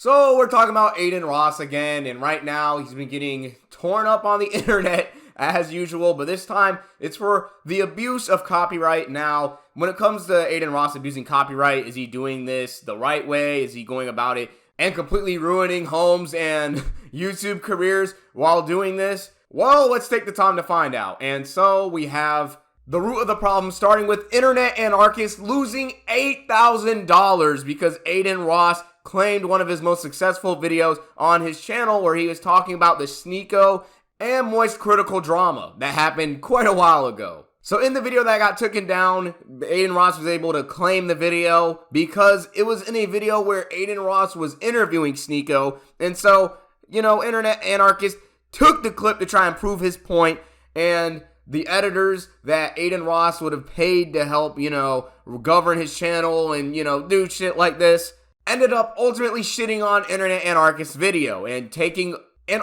So we're talking about Adin Ross again, and right now he's been getting torn up on the internet as usual, but this time it's for the abuse of copyright. Now, when it comes to Adin Ross abusing copyright, is he doing this the right way? Is he going about it and completely ruining homes and YouTube careers while doing this? Well, let's take the time to find out. And so we have the root of the problem, starting with internet anarchists losing $8,000 because Adin Ross claimed one of his most successful videos on his channel where he was talking about the Sneeko and Moist critical drama that happened quite a while ago. So in the video that got taken down, Adin Ross was able to claim the video because it was in a video where Adin Ross was interviewing Sneeko. And so, internet anarchists took the clip to try and prove his point, and the editors that Adin Ross would have paid to help, govern his channel and, do shit like this, ended up ultimately shitting on internet anarchist's video and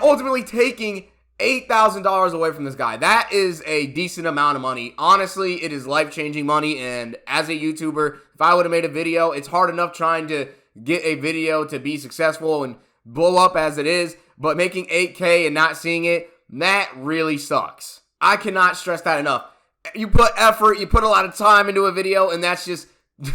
ultimately taking $8,000 away from this guy. That is a decent amount of money. Honestly, it is life-changing money, and as a YouTuber, if I would have made a video, it's hard enough trying to get a video to be successful and blow up as it is, but making 8K and not seeing it, that really sucks. I cannot stress that enough. You put effort, you put a lot of time into a video, and that's just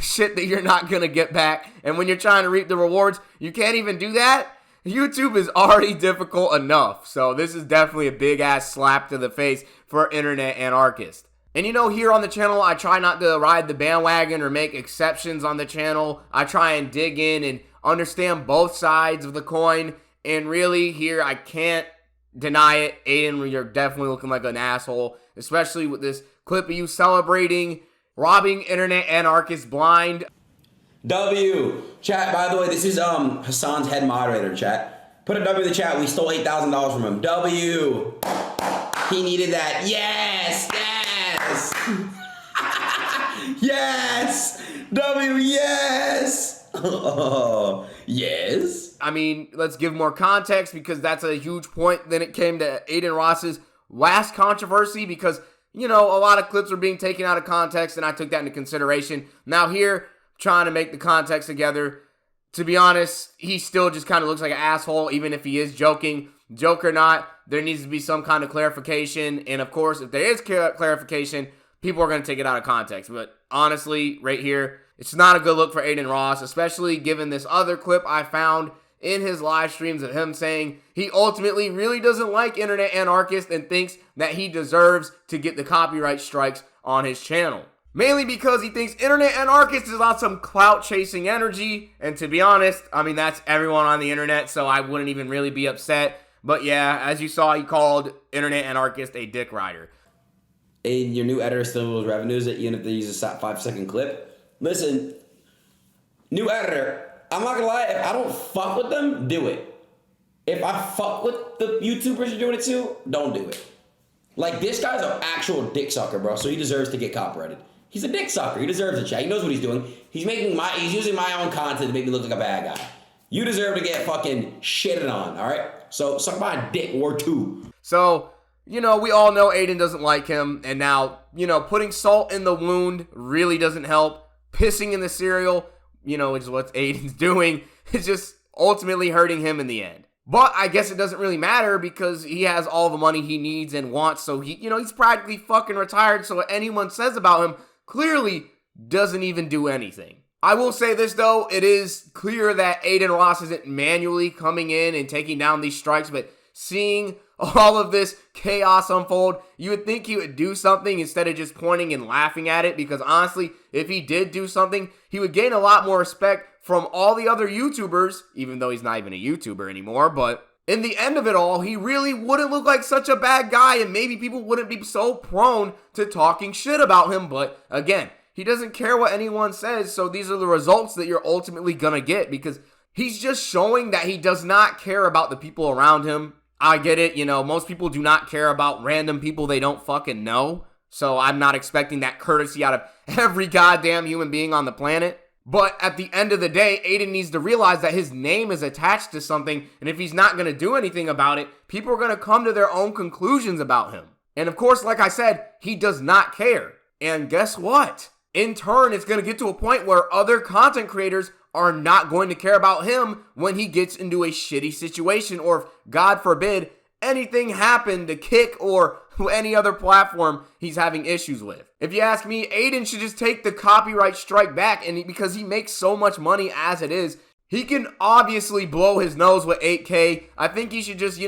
shit that you're not going to get back. And when you're trying to reap the rewards, you can't even do that. YouTube is already difficult enough. So this is definitely a big ass slap to the face for internet anarchists. And here on the channel, I try not to ride the bandwagon or make exceptions on the channel. I try and dig in and understand both sides of the coin. And really here, I can't deny it. Adin, you're definitely looking like an asshole, especially with this clip of you celebrating robbing internet anarchists blind. W. Chat, by the way, this is Hassan's head moderator, chat. Put a W in the chat. We stole $8,000 from him. W. He needed that. Yes! Yes! Yes! W, yes! Yes? I mean, let's give more context because that's a huge point. Then it came to Adin Ross's last controversy because, a lot of clips were being taken out of context, and I took that into consideration. Now here, trying to make the context together. To be honest, he still just kind of looks like an asshole, even if he is joking. Joke or not, there needs to be some kind of clarification. And of course, if there is clarification, people are going to take it out of context. But honestly, right here, it's not a good look for Adin Ross, especially given this other clip I found in his live streams of him saying he ultimately really doesn't like internet anarchists and thinks that he deserves to get the copyright strikes on his channel. Mainly because he thinks internet anarchists is on some clout-chasing energy. And to be honest, that's everyone on the internet, so I wouldn't even really be upset. But yeah, as you saw, he called internet anarchist a dick rider. And your new editor still knows revenues, even if they use a 5-second clip. Listen, new editor, I'm not gonna lie, if I don't fuck with them, do it. If I fuck with the YouTubers you're doing it to, don't do it. Like, this guy's an actual dick sucker, bro, so he deserves to get copyrighted. He's a dick sucker. He deserves it, chat. He knows what he's doing. He's using my own content to make me look like a bad guy. You deserve to get fucking shitted on, all right? So suck my dick or two. So, we all know Adin doesn't like him, and now, putting salt in the wound really doesn't help. Pissing in the cereal, which is what Adin's doing, is just ultimately hurting him in the end. But I guess it doesn't really matter because he has all the money he needs and wants, so he's practically fucking retired, so what anyone says about him clearly doesn't even do anything. I will say this though, it is clear that Adin Ross isn't manually coming in and taking down these strikes, but seeing all of this chaos unfold, you would think he would do something instead of just pointing and laughing at it, because honestly, if he did do something, he would gain a lot more respect from all the other YouTubers, even though he's not even a YouTuber anymore, but in the end of it all, he really wouldn't look like such a bad guy, and maybe people wouldn't be so prone to talking shit about him, but again, he doesn't care what anyone says, so these are the results that you're ultimately gonna get, because he's just showing that he does not care about the people around him. I get it, most people do not care about random people they don't fucking know, so I'm not expecting that courtesy out of every goddamn human being on the planet. But at the end of the day, Adin needs to realize that his name is attached to something, and if he's not going to do anything about it, people are going to come to their own conclusions about him. And of course, like I said, he does not care. And guess what? In turn, it's going to get to a point where other content creators are not going to care about him when he gets into a shitty situation, or if, God forbid, anything happened to Kick or any other platform he's having issues with. If you ask me, Adin should just take the copyright strike back, and because he makes so much money as it is, he can obviously blow his nose with 8K. I think he should just,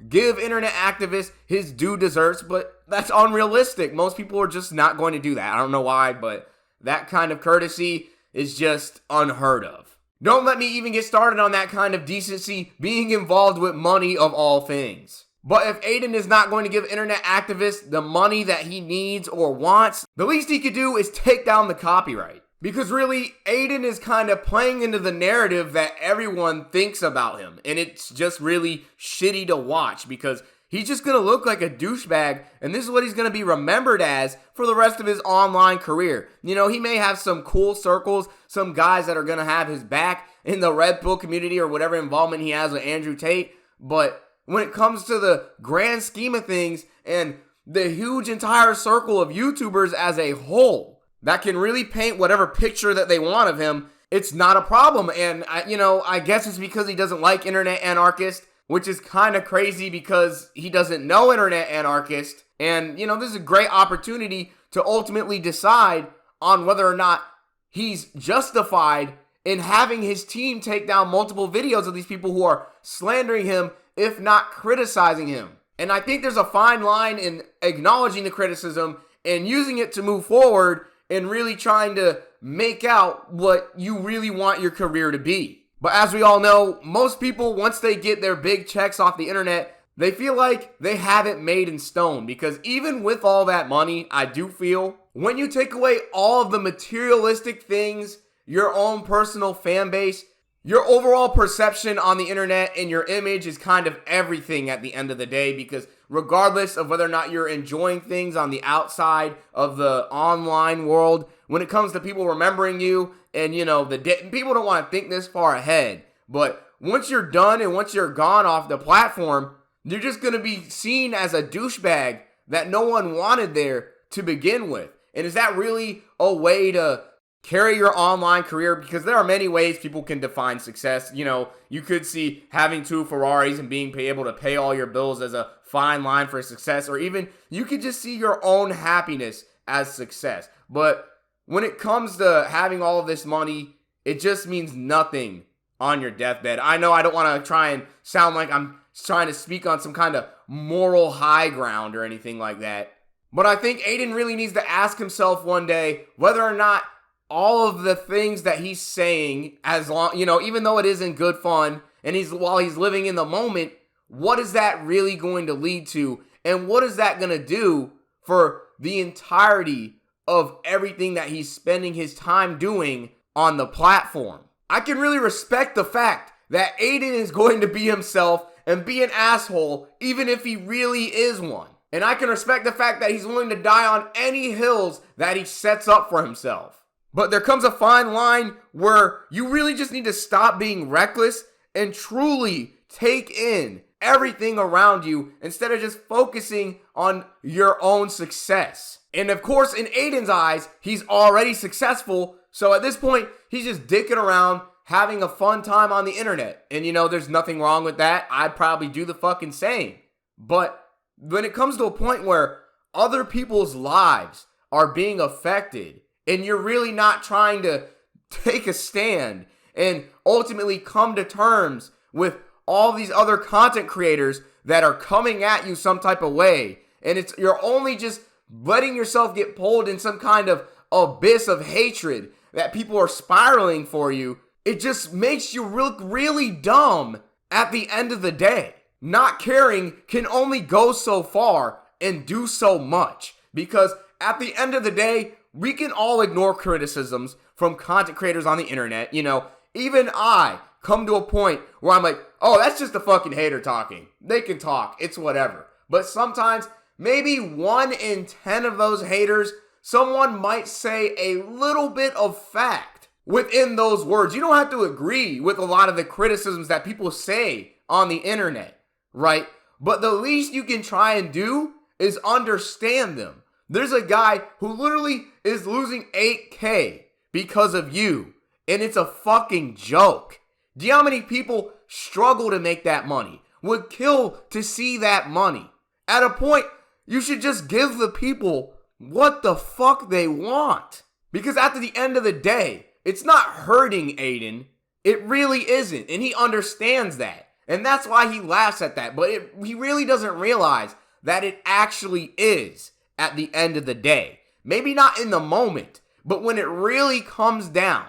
give internet activists his due deserts, but that's unrealistic. Most people are just not going to do that. I don't know why, but that kind of courtesy is just unheard of. Don't let me even get started on that kind of decency being involved with money of all things. But if Adin is not going to give internet activists the money that he needs or wants, the least he could do is take down the copyright. Because really, Adin is kind of playing into the narrative that everyone thinks about him. And it's just really shitty to watch because he's just going to look like a douchebag. And this is what he's going to be remembered as for the rest of his online career. He may have some cool circles, some guys that are going to have his back in the Red Pill community or whatever involvement he has with Andrew Tate. But when it comes to the grand scheme of things and the huge entire circle of YouTubers as a whole that can really paint whatever picture that they want of him, it's not a problem. And, I guess it's because he doesn't like internet anarchists, which is kind of crazy because he doesn't know internet anarchists. And, this is a great opportunity to ultimately decide on whether or not he's justified in having his team take down multiple videos of these people who are slandering him, if not criticizing him. And I think there's a fine line in acknowledging the criticism and using it to move forward and really trying to make out what you really want your career to be. But as we all know, most people, once they get their big checks off the internet, they feel like they have it made in stone. Because even with all that money, I do feel when you take away all of the materialistic things, your own personal fan base, your overall perception on the internet and your image is kind of everything at the end of the day, because regardless of whether or not you're enjoying things on the outside of the online world, when it comes to people remembering you and, people don't want to think this far ahead, but once you're done and once you're gone off the platform, you're just going to be seen as a douchebag that no one wanted there to begin with. And is that really a way to carry your online career? Because there are many ways people can define success. You could see having 2 Ferraris and being able to pay all your bills as a fine line for success, or even you could just see your own happiness as success. But when it comes to having all of this money, it just means nothing on your deathbed. I know I don't want to try and sound like I'm trying to speak on some kind of moral high ground or anything like that, but I think Adin really needs to ask himself one day whether or not all of the things that he's saying, as long, even though it isn't good fun, and while he's living in the moment, what is that really going to lead to? And what is that going to do for the entirety of everything that he's spending his time doing on the platform? I can really respect the fact that Adin is going to be himself and be an asshole, even if he really is one. And I can respect the fact that he's willing to die on any hills that he sets up for himself. But there comes a fine line where you really just need to stop being reckless and truly take in everything around you instead of just focusing on your own success. And of course, in Adin's eyes, he's already successful. So at this point, he's just dicking around, having a fun time on the internet. And there's nothing wrong with that. I'd probably do the fucking same. But when it comes to a point where other people's lives are being affected, and you're really not trying to take a stand and ultimately come to terms with all these other content creators that are coming at you some type of way, and you're only just letting yourself get pulled in some kind of abyss of hatred that people are spiraling for you, it just makes you look really dumb at the end of the day. Not caring can only go so far and do so much, because at the end of the day, we can all ignore criticisms from content creators on the internet. Even I come to a point where I'm like, oh, that's just a fucking hater talking. They can talk. It's whatever. But sometimes, maybe 1 in 10 of those haters, someone might say a little bit of fact within those words. You don't have to agree with a lot of the criticisms that people say on the internet, right? But the least you can try and do is understand them. There's a guy who literally is losing 8K because of you. and it's a fucking joke. Do you know how many people struggle to make that money? Would kill to see that money? At a point, you should just give the people what the fuck they want. Because at the end of the day, it's not hurting Adin. It really isn't. And he understands that. And that's why he laughs at that. But he really doesn't realize that it actually is at the end of the day. Maybe not in the moment, but when it really comes down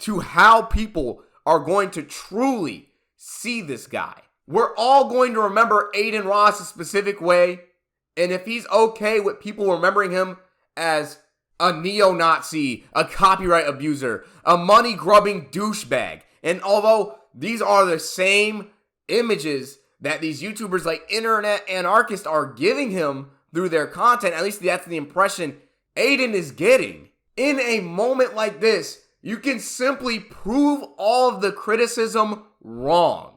to how people are going to truly see this guy. We're all going to remember Adin Ross a specific way. And if he's okay with people remembering him as a neo-Nazi, a copyright abuser, a money-grubbing douchebag, and although these are the same images that these YouTubers like internet anarchists are giving him through their content, at least that's the impression Adin is getting. In a moment like this, you can simply prove all of the criticism wrong.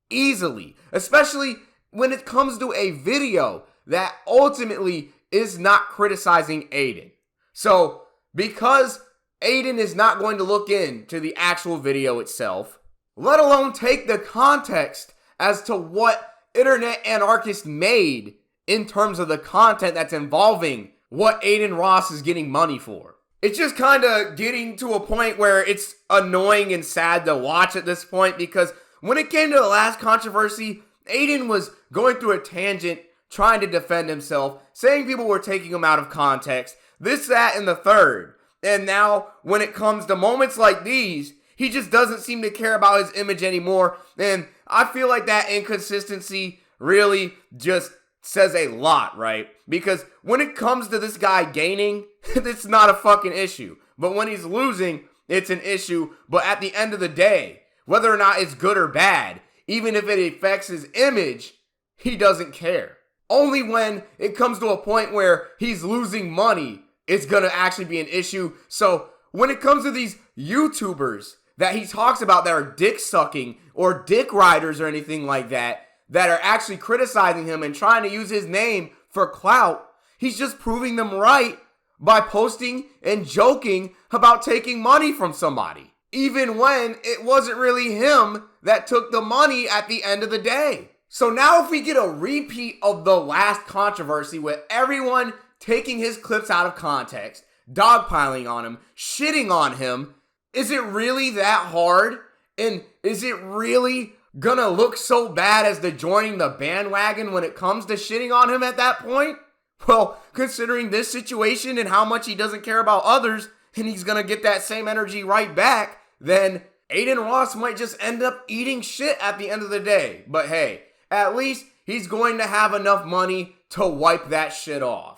Easily. Especially when it comes to a video that ultimately is not criticizing Adin. So, because Adin is not going to look into the actual video itself, let alone take the context as to what internet anarchists made in terms of the content that's involving what Adin Ross is getting money for. It's just kind of getting to a point where it's annoying and sad to watch at this point, because when it came to the last controversy, Adin was going through a tangent trying to defend himself, saying people were taking him out of context, this, that, and the third. And now, when it comes to moments like these, he just doesn't seem to care about his image anymore. And I feel like that inconsistency really just says a lot, right? Because when it comes to this guy gaining, it's not a fucking issue. But when he's losing, it's an issue. But at the end of the day, whether or not it's good or bad, even if it affects his image, he doesn't care. Only when it comes to a point where he's losing money, it's gonna actually be an issue. So when it comes to these YouTubers that he talks about that are dick sucking or dick riders or anything like that, that are actually criticizing him and trying to use his name for clout, he's just proving them right by posting and joking about taking money from somebody, even when it wasn't really him that took the money at the end of the day. So now if we get a repeat of the last controversy with everyone taking his clips out of context, dogpiling on him, shitting on him, is it really that hard? And is it really gonna look so bad as to joining the bandwagon when it comes to shitting on him at that point? Well, considering this situation and how much he doesn't care about others, and he's gonna get that same energy right back, then Adin Ross might just end up eating shit at the end of the day. But hey, at least he's going to have enough money to wipe that shit off.